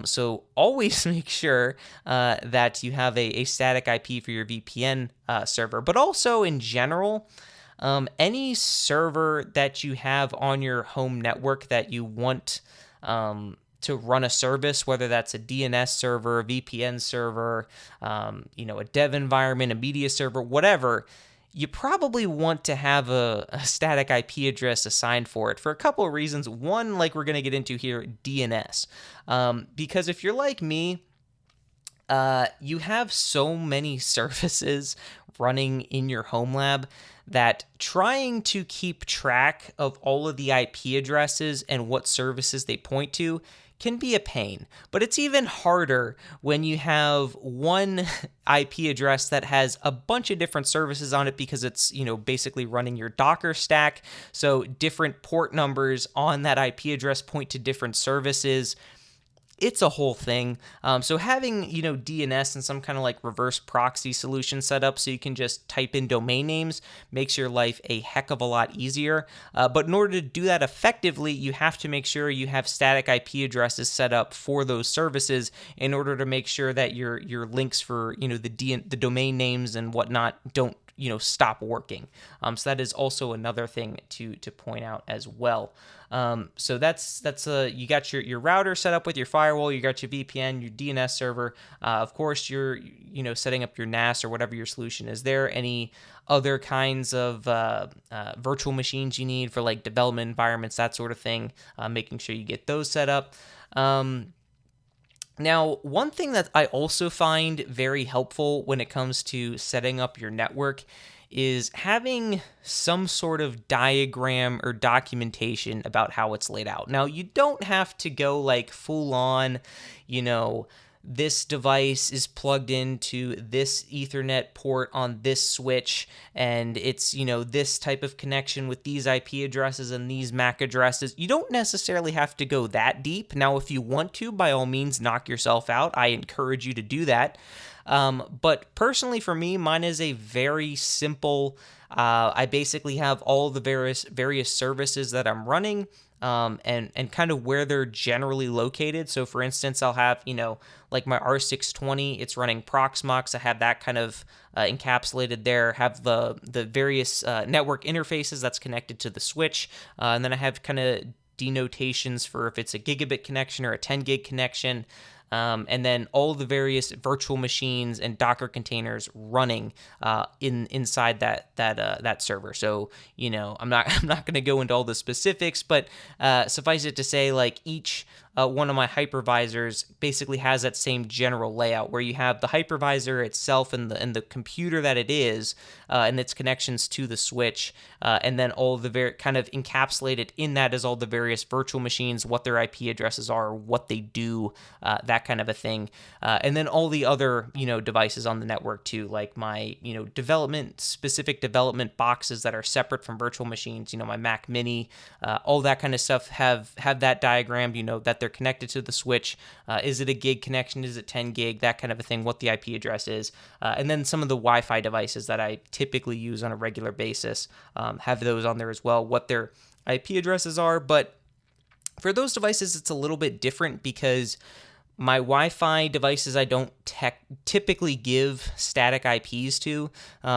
So always make sure that you have a static IP for your VPN server. But also in general, any server that you have on your home network that you want to run a service, whether that's a DNS server, a VPN server, a dev environment, a media server, whatever, you probably want to have a static IP address assigned for it for a couple of reasons. One, like we're going to get into here, DNS. Because if you're like me, you have so many services running in your Homelab that trying to keep track of all of the IP addresses and what services they point to can be a pain. But it's even harder when you have one IP address that has a bunch of different services on it, because it's, basically running your Docker stack. So different port numbers on that IP address point to different services. it's a whole thing. So having, DNS and some kind of like reverse proxy solution set up so you can just type in domain names makes your life a heck of a lot easier. But in order to do that effectively, you have to make sure you have static IP addresses set up for those services in order to make sure that your links for, the domain names and whatnot don't stop working. So that is also another thing to point out as well. So that's you got your router set up with your firewall, you got your VPN, your DNS server. Of course, you're setting up your NAS or whatever your solution is there. Any other kinds of virtual machines you need for like development environments, that sort of thing, making sure you get those set up. Now, one thing that I also find very helpful when it comes to setting up your network is having some sort of diagram or documentation about how it's laid out. Now, you don't have to go like full on, this device is plugged into this Ethernet port on this switch, and it's, this type of connection with these IP addresses and these MAC addresses. You don't necessarily have to go that deep. Now, if you want to, by all means, knock yourself out. I encourage you to do that. But personally, for me, mine is a very simple. I basically have all the various services that I'm running. And kind of where they're generally located. So for instance, I'll have, like my R620, it's running Proxmox. I have that kind of encapsulated there, have the various network interfaces that's connected to the switch. And then I have kind of denotations for if it's a gigabit connection or a 10 gig connection. And then all the various virtual machines and Docker containers running inside that server. So I'm not going to go into all the specifics, but suffice it to say, like each one of my hypervisors basically has that same general layout where you have the hypervisor itself and the computer that it is, and its connections to the switch, and then all the kind of encapsulated in that is all the various virtual machines, what their IP addresses are, what they do, that kind of a thing, and then all the other devices on the network too, like my specific development boxes that are separate from virtual machines. My Mac Mini, all that kind of stuff have that diagrammed. That they're connected to the switch. Is it a gig connection? Is it 10 gig? That kind of a thing, what the IP address is. And then some of the Wi-Fi devices that I typically use on a regular basis have those on there as well, what their IP addresses are. But for those devices, it's a little bit different because my Wi-Fi devices I don't typically give static IPs to,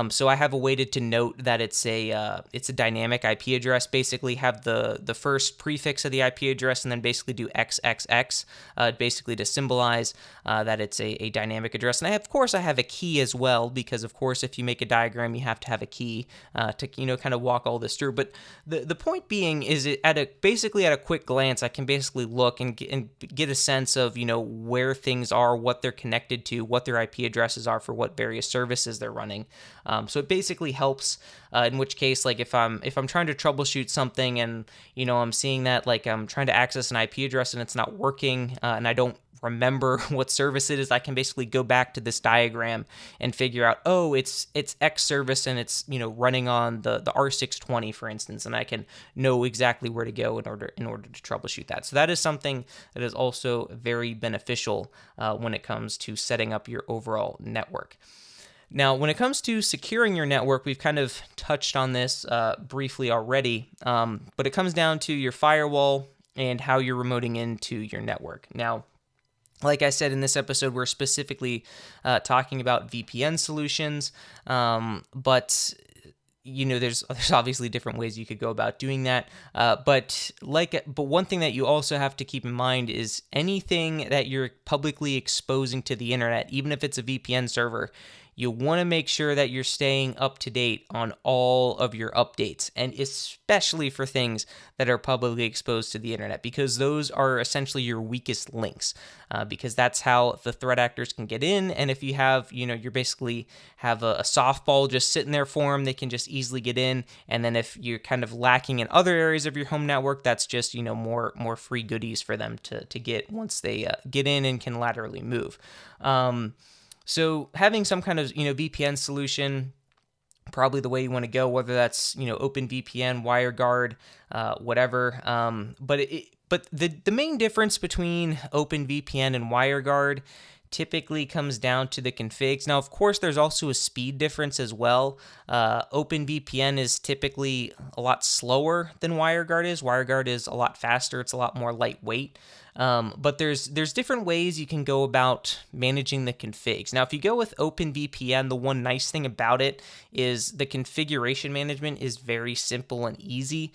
so I have a way to denote that it's a dynamic IP address. Basically, have the first prefix of the IP address, and then basically do XXX, basically to symbolize that it's a dynamic address. And of course I have a key as well, because of course if you make a diagram, you have to have a key to kind of walk all this through. But the point being is, at a quick glance, I can basically look and get a sense of where things are, what they're connected to, what their IP addresses are for what various services they're running. So it basically helps. In which case, like if I'm trying to troubleshoot something and I'm seeing that like I'm trying to access an IP address and it's not working, and I don't remember what service it is, I can basically go back to this diagram and figure out, oh, it's X service and it's running on the R620, for instance, and I can know exactly where to go in order to troubleshoot that. So that is something that is also very beneficial when it comes to setting up your overall network. Now, when it comes to securing your network, we've kind of touched on this briefly already, but it comes down to your firewall and how you're remoting into your network. Now, like I said in this episode, we're specifically talking about VPN solutions, but there's obviously different ways you could go about doing that. But one thing that you also have to keep in mind is anything that you're publicly exposing to the internet, even if it's a VPN server, you want to make sure that you're staying up to date on all of your updates, and especially for things that are publicly exposed to the internet, because those are essentially your weakest links, because that's how the threat actors can get in. And if you have, you basically have a softball just sitting there for them, they can just easily get in. And then if you're kind of lacking in other areas of your home network, that's just, more free goodies for them to get once they get in and can laterally move. So having some kind of, VPN solution, probably the way you want to go, whether that's, OpenVPN, WireGuard, whatever. But But the main difference between OpenVPN and WireGuard typically comes down to the configs. Now, of course, there's also a speed difference as well. OpenVPN is typically a lot slower than WireGuard is. WireGuard is a lot faster. It's a lot more lightweight. But there's different ways you can go about managing the configs. Now, if you go with OpenVPN, the one nice thing about it is the configuration management is very simple and easy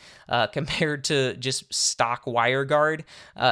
compared to just stock WireGuard.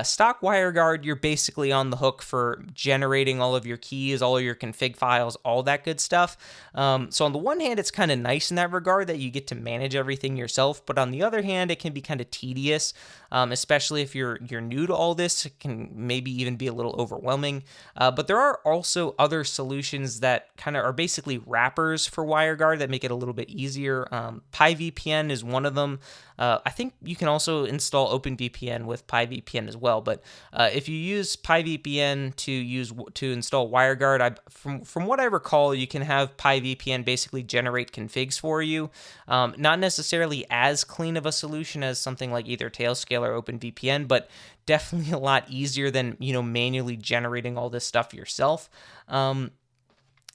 Stock WireGuard, you're basically on the hook for generating all of your keys, all of your config files, all that good stuff. So on the one hand, it's kind of nice in that regard that you get to manage everything yourself. But on the other hand, it can be kind of tedious, especially if you're new to all this. It can maybe even be a little overwhelming. But there are also other solutions that kind of are basically wrappers for WireGuard that make it a little bit easier. PyVPN is one of them. I think you can also install OpenVPN with PyVPN as well. But if you use PyVPN to install WireGuard, from what I recall, you can have PyVPN basically generate configs for you. Not necessarily as clean of a solution as something like either Tailscale or OpenVPN, but definitely a lot easier than manually generating all this stuff yourself. Now,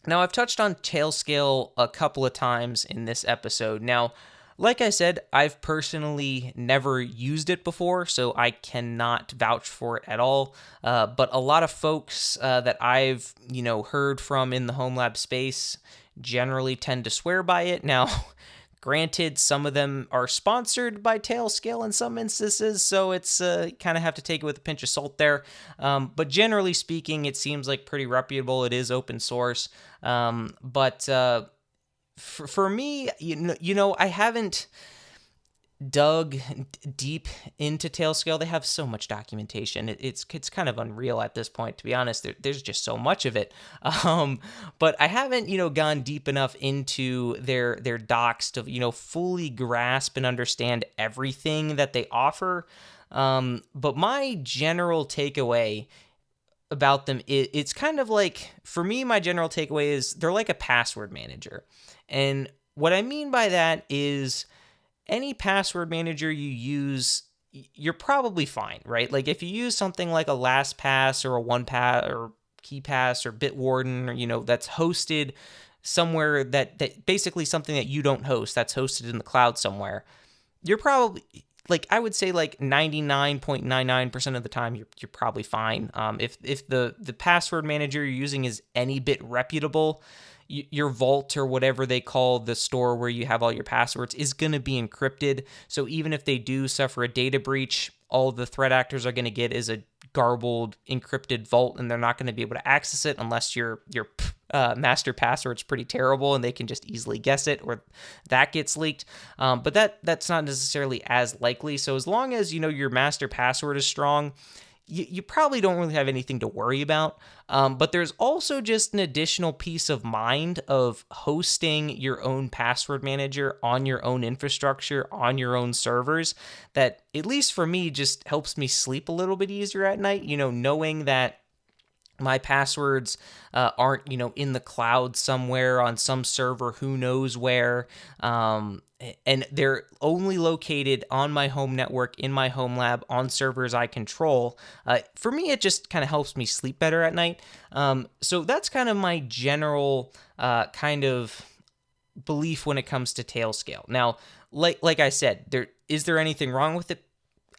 I've touched on Tailscale a couple of times in this episode. Now, like I said, I've personally never used it before, so I cannot vouch for it at all. But a lot of folks that I've heard from in the Homelab space generally tend to swear by it. Now, granted, some of them are sponsored by Tailscale in some instances, so it's kind of have to take it with a pinch of salt there. But generally speaking, it seems like pretty reputable. It is open source, but for me, I haven't dug deep into Tailscale. They have so much documentation. It's kind of unreal at this point, to be honest. There's just so much of it. But I haven't, gone deep enough into their docs to, fully grasp and understand everything that they offer. But my general takeaway about them, it's kind of like, for me, my general takeaway is they're like a password manager. And what I mean by that is any password manager you use, you're probably fine, right? Like if you use something like a LastPass or a OnePass or KeyPass or Bitwarden, that's hosted somewhere that basically something that you don't host, that's hosted in the cloud somewhere, you're probably, like, I would say like 99.99% of the time, you're probably fine. If the password manager you're using is any bit reputable, your vault or whatever they call the store where you have all your passwords is going to be encrypted. So even if they do suffer a data breach, all the threat actors are going to get is a garbled encrypted vault, and they're not going to be able to access it unless your master password's pretty terrible and they can just easily guess it, or that gets leaked. But that's not necessarily as likely. So as long as your master password is strong, you probably don't really have anything to worry about. But there's also just an additional peace of mind of hosting your own password manager on your own infrastructure, on your own servers, that, at least for me, just helps me sleep a little bit easier at night, knowing that my passwords aren't, in the cloud somewhere on some server, who knows where, and they're only located on my home network, in my Homelab, on servers I control. For me, it just kind of helps me sleep better at night. So that's kind of my general kind of belief when it comes to Tailscale. Now, like I said, is there anything wrong with it?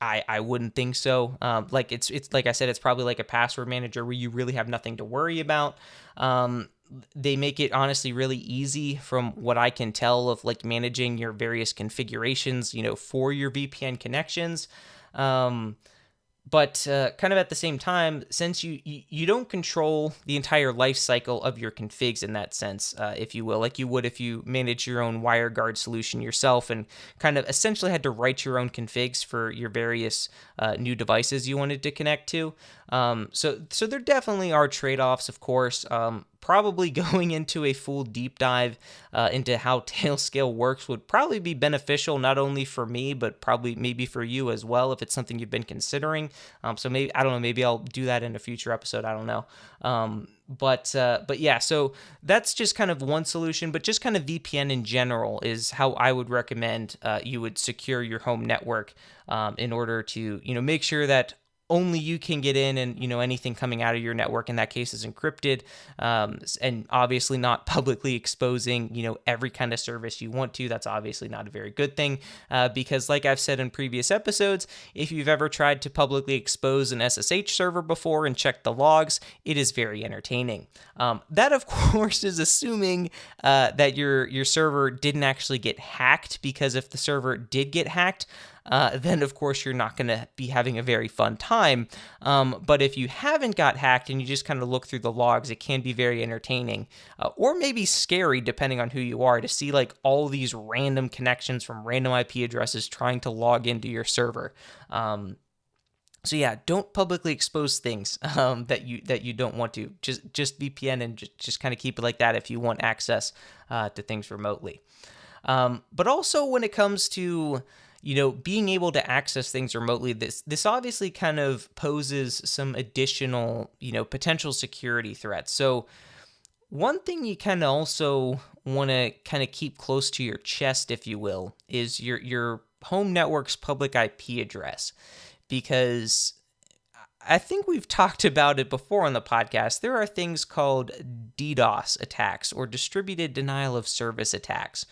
I wouldn't think so. It's like I said, it's probably like a password manager where you really have nothing to worry about. They make it honestly really easy, from what I can tell, of like managing your various configurations, for your VPN connections. But kind of at the same time, since you don't control the entire life cycle of your configs in that sense, if you will, like you would if you manage your own WireGuard solution yourself and kind of essentially had to write your own configs for your various new devices you wanted to connect to. So there definitely are trade-offs, of course. probably going into a full deep dive into how Tailscale works would probably be beneficial, not only for me, but probably maybe for you as well, if it's something you've been considering. So maybe, I don't know, maybe I'll do that in a future episode. I don't know. But yeah, so that's just kind of one solution, but just kind of VPN in general is how I would recommend you would secure your home network in order to, make sure that only you can get in, and anything coming out of your network in that case is encrypted, and obviously not publicly exposing every kind of service you want to. That's obviously not a very good thing, because like I've said in previous episodes, if you've ever tried to publicly expose an SSH server before and check the logs, it is very entertaining. That of course is assuming that your server didn't actually get hacked, because if the server did get hacked, then of course you're not going to be having a very fun time. But if you haven't got hacked and you just kind of look through the logs, it can be very entertaining, or maybe scary depending on who you are, to see like all these random connections from random IP addresses trying to log into your server. So yeah, don't publicly expose things that you don't want to. Just VPN, and just kind of keep it like that if you want access to things remotely. But also when it comes to being able to access things remotely, this obviously kind of poses some additional, potential security threats. So one thing you kind of also want to kind of keep close to your chest, if you will, is your home network's public IP address, because I think we've talked about it before on the podcast. There are things called DDoS attacks, or distributed denial of service attacks,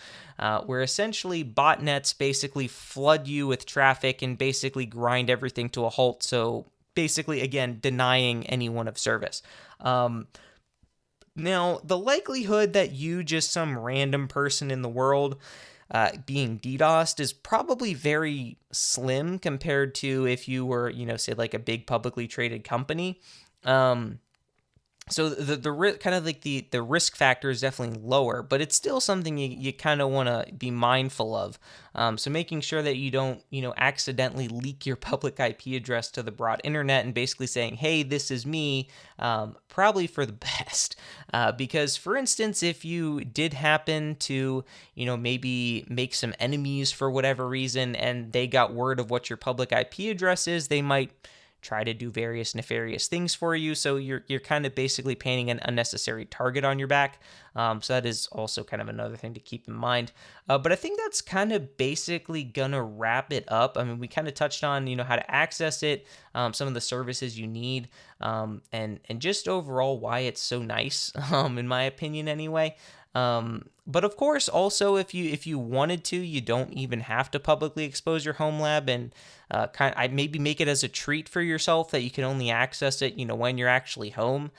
where essentially botnets basically flood you with traffic and basically grind everything to a halt. So basically, again, denying anyone of service. Now, the likelihood that you, just some random person in the world, being DDoSed is probably very slim compared to if you were, say like a big publicly traded company. So the kind of like the risk factor is definitely lower, but it's still something you kind of want to be mindful of. So making sure that you don't, accidentally leak your public IP address to the broad internet and basically saying, hey, this is me, probably for the best. Because for instance, if you did happen to, maybe make some enemies for whatever reason, and they got word of what your public IP address is, they might try to do various nefarious things for you. So you're kind of basically painting an unnecessary target on your back. So that is also kind of another thing to keep in mind. But I think that's kind of basically gonna wrap it up. I mean, we kind of touched on, how to access it, some of the services you need, and just overall why it's so nice, in my opinion anyway. But of course, also if you wanted to, you don't even have to publicly expose your Homelab, and maybe make it as a treat for yourself that you can only access it, when you're actually home.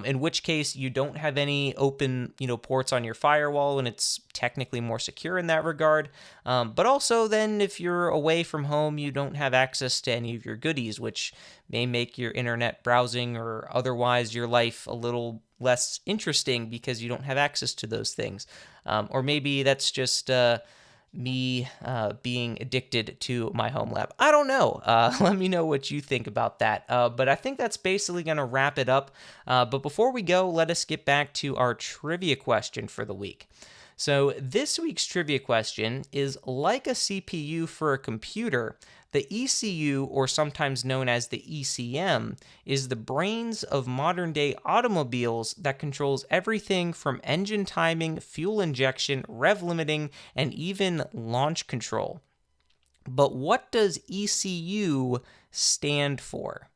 In which case you don't have any open, ports on your firewall, and it's technically more secure in that regard. But also then if you're away from home, you don't have access to any of your goodies, which may make your internet browsing or otherwise your life a little less interesting because you don't have access to those things. Or maybe that's just me being addicted to my Homelab. I don't know. Let me know what you think about that. But I think that's basically going to wrap it up. But before we go, let us get back to our trivia question for the week. So this week's trivia question is, like a CPU for a computer, the ECU, or sometimes known as the ECM, is the brains of modern-day automobiles that controls everything from engine timing, fuel injection, rev limiting, and even launch control. But what does ECU stand for?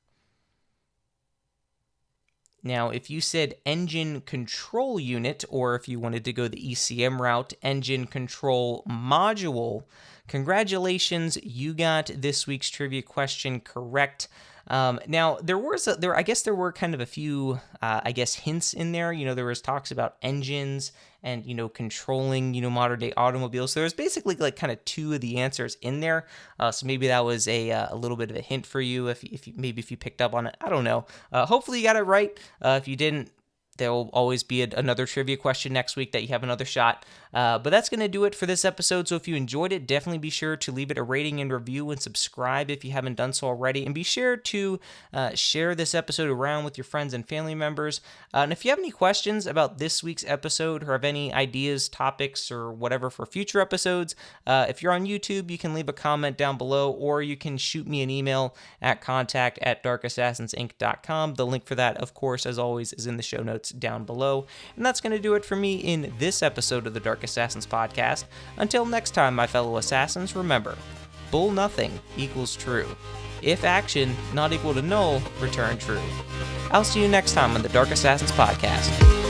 Now, if you said engine control unit, or if you wanted to go the ECM route, engine control module, congratulations, you got this week's trivia question correct. Now, there were kind of a few, hints in there. There was talks about engines and, controlling, modern day automobiles. So there was basically like kind of two of the answers in there. So maybe that was a little bit of a hint for you if you picked up on it. I don't know. Hopefully you got it right. If you didn't, There'll always be another trivia question next week that you have another shot. But that's going to do it for this episode. So if you enjoyed it, definitely be sure to leave it a rating and review and subscribe if you haven't done so already. And be sure to share this episode around with your friends and family members. And if you have any questions about this week's episode or have any ideas, topics, or whatever for future episodes, if you're on YouTube, you can leave a comment down below, or you can shoot me an email at contact@darkassassinsinc.com. The link for that, of course, as always, is in the show notes down below. And that's going to do it for me in this episode of the Dark Assassins podcast. Until next time, my fellow assassins, remember, bull nothing equals true. If action not equal to null, return true. I'll see you next time on the Dark Assassins podcast.